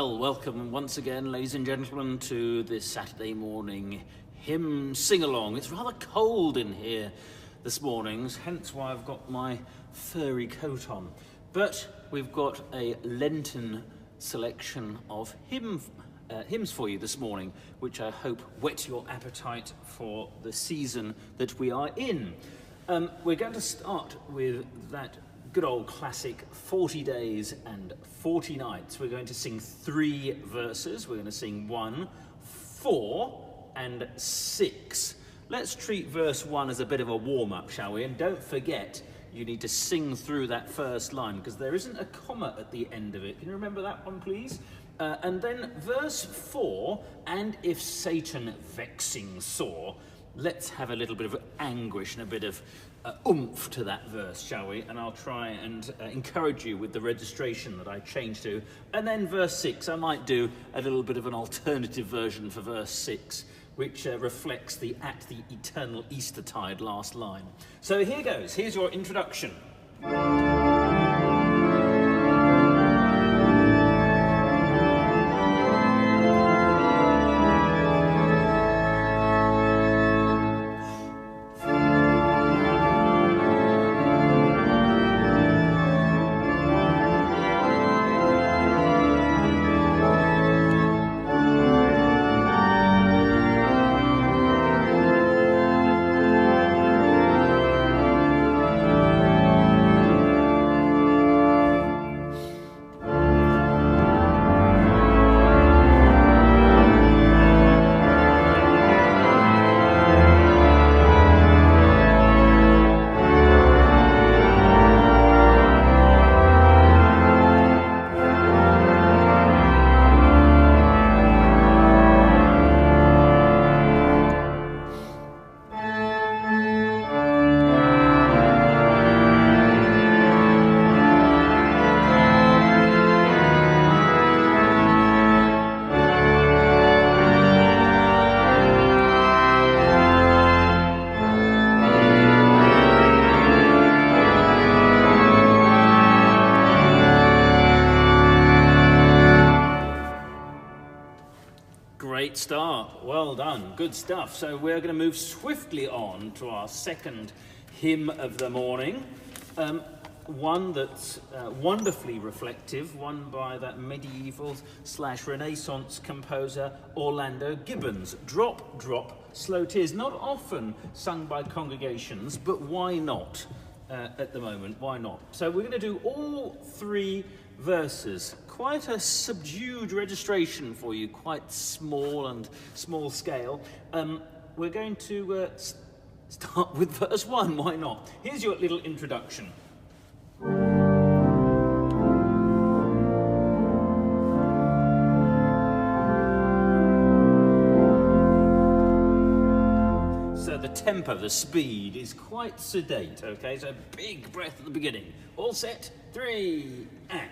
Well, welcome once again, ladies and gentlemen, to this Saturday morning hymn sing-along. It's rather cold in here this morning, hence why I've got my furry coat on. But we've got a Lenten selection of hymns for you this morning, which I hope whet your appetite for the season that we are in. We're going to start with that good old classic 40 days and 40 nights. We're going to sing 3 verses. We're going to sing 1, 4 and 6. Let's treat verse 1 as a bit of a warm-up, shall we? And don't forget, you need to sing through that first line because there isn't a comma at the end of it. Can you remember that one, please? And then verse 4, and if Satan vexing sore. Let's have a little bit of anguish and a bit of oomph to that verse, shall we? And I'll try and encourage you with the registration that I changed to. And then verse 6, I might do a little bit of an alternative version for verse 6, which reflects the "at the eternal Eastertide" last line. So here goes. Here's your introduction. Great start. Well done. Good stuff. So we're going to move swiftly on to our second hymn of the morning. One that's wonderfully reflective, one by that medieval/Renaissance composer Orlando Gibbons. Drop, drop, slow tears. Not often sung by congregations, but why not at the moment? Why not? So we're going to do all 3 verses. Quite a subdued registration for you, quite small scale. We're going to start with verse 1, why not? Here's your little introduction. So the tempo, the speed is quite sedate, okay? So big breath at the beginning. All set, 3, and...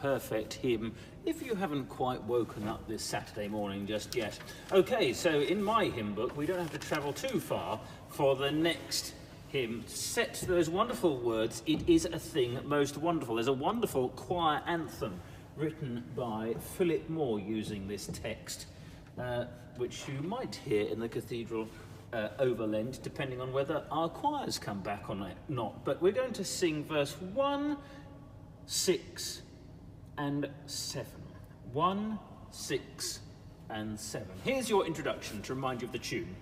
Perfect hymn if you haven't quite woken up this Saturday morning just yet. Okay, so in my hymn book we don't have to travel too far for the next hymn set to those wonderful words, "It is a thing most wonderful." There's a wonderful choir anthem written by Philip Moore using this text, which you might hear in the Cathedral overland, depending on whether our choirs come back or not. But we're going to sing verse 1, 6 and 7. 1, 6 and 7. Here's your introduction to remind you of the tune.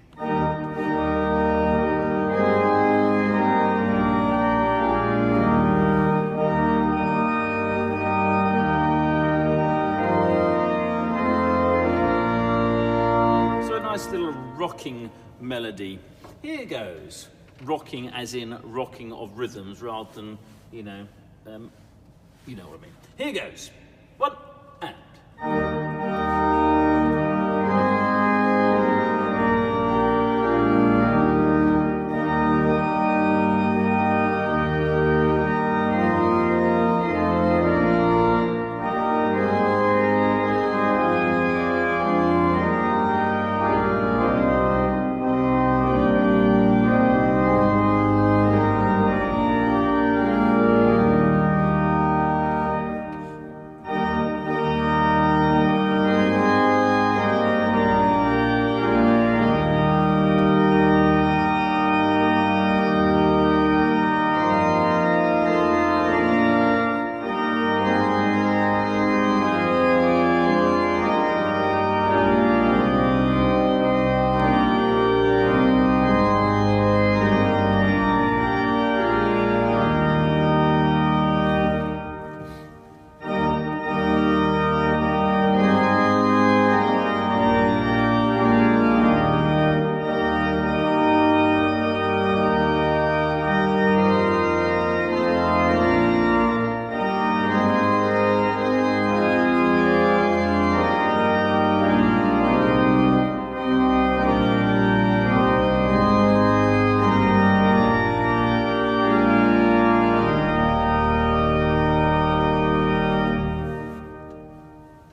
So a nice little rocking melody. Here goes. Rocking as in rocking of rhythms rather than, you know what I mean. Here goes. 1 and.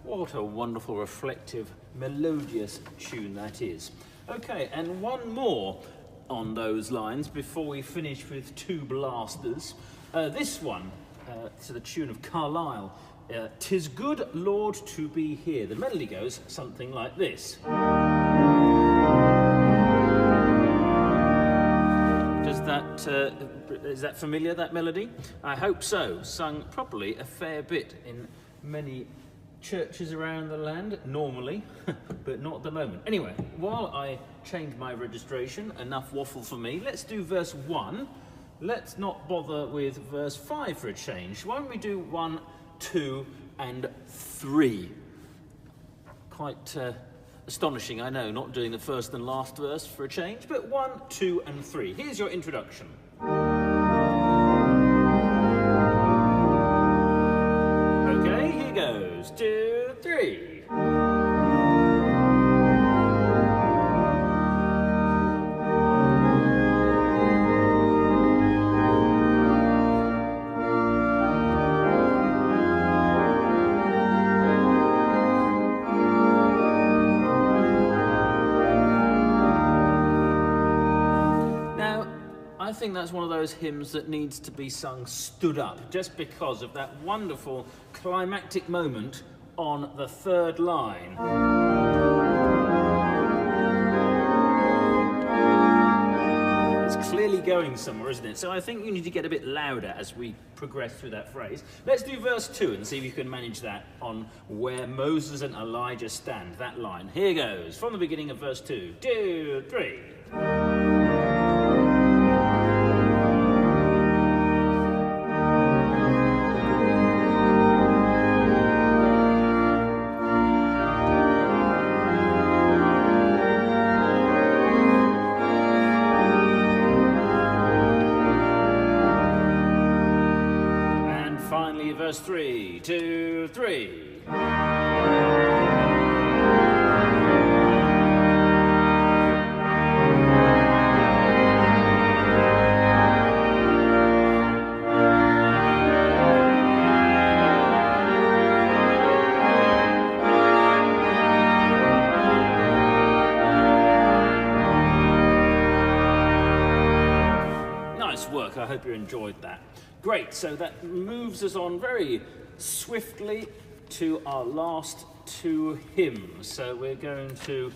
What a wonderful, reflective, melodious tune that is. Okay, and one more on those lines before we finish with two blasters. This one, to the tune of Carlyle, "'Tis good, Lord, to be here." The melody goes something like this. Is that familiar, that melody? I hope so. Sung probably a fair bit in many churches around the land, normally, but not at the moment. Anyway, while I change my registration, enough waffle for me, let's do verse 1. Let's not bother with verse 5 for a change. Why don't we do 1, 2 and 3? Quite astonishing, I know, not doing the first and last verse for a change, but 1, 2 and 3. Here's your introduction. Okay, here goes. 2, 3. I think that's one of those hymns that needs to be sung stood up, just because of that wonderful climactic moment on the third line. It's clearly going somewhere, isn't it? So I think you need to get a bit louder as we progress through that phrase. Let's do verse 2 and see if you can manage that on "Where Moses and Elijah stand," that line. Here goes, from the beginning of verse 2. 2, 3. Verse 3, 2, 3. hope you enjoyed that. Great, so that moves us on very swiftly to our last two hymns. So we're going to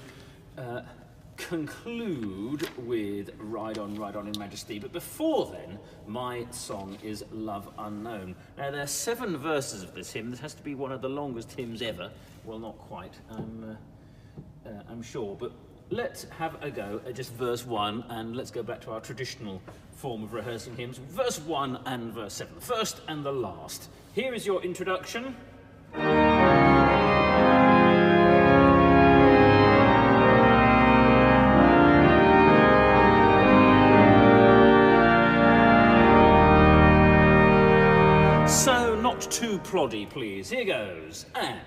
conclude with Ride On in Majesty. But before then, my song is Love Unknown. Now, there are 7 verses of this hymn. This has to be one of the longest hymns ever. Well, not quite, I'm sure. But let's have a go at just verse 1, and let's go back to our traditional form of rehearsing hymns. Verse 1 and verse 7, the first and the last. Here is your introduction. So, not too ploddy, please. Here goes. And...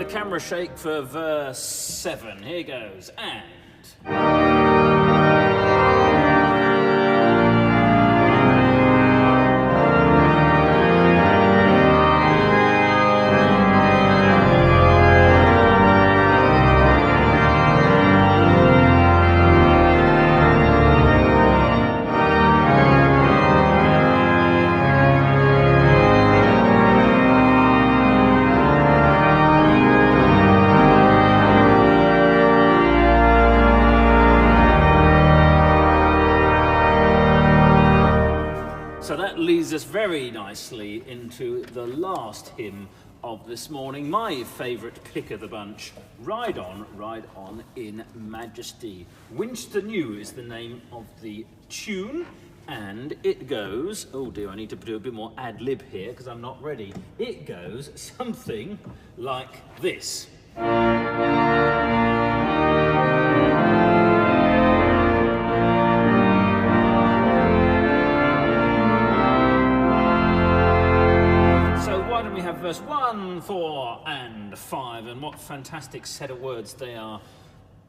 camera shake for verse 7. Here goes. And... So that leads us very nicely into the last hymn of this morning, my favourite pick of the bunch, Ride On in Majesty. Winchester New is the name of the tune, and it goes, oh dear, I need to do a bit more ad-lib here because I'm not ready. It goes something like this. Verse 1, 4 and 5, and what fantastic set of words they are,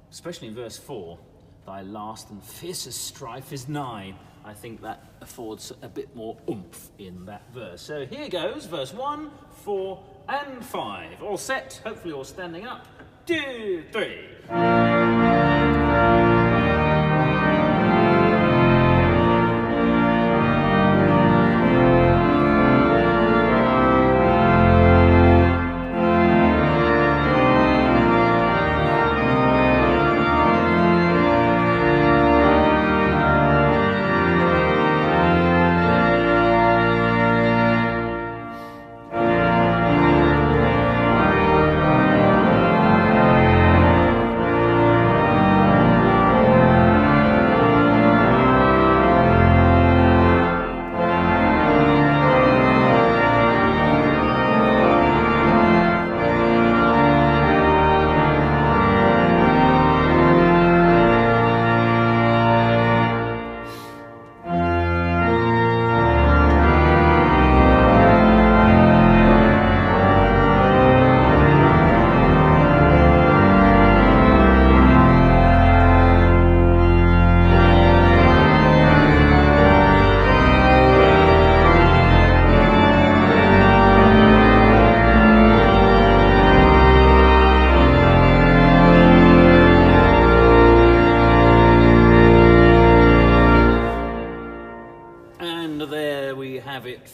especially in verse 4. Thy last and fiercest strife is nigh. I think that affords a bit more oomph in that verse. So here goes, verse 1, 4 and 5. All set, hopefully all standing up. 2, 3.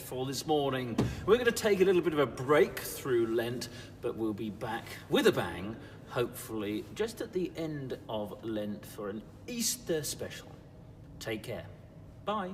For this morning. We're going to take a little bit of a break through Lent, but we'll be back with a bang, hopefully just at the end of Lent for an Easter special. Take care. Bye.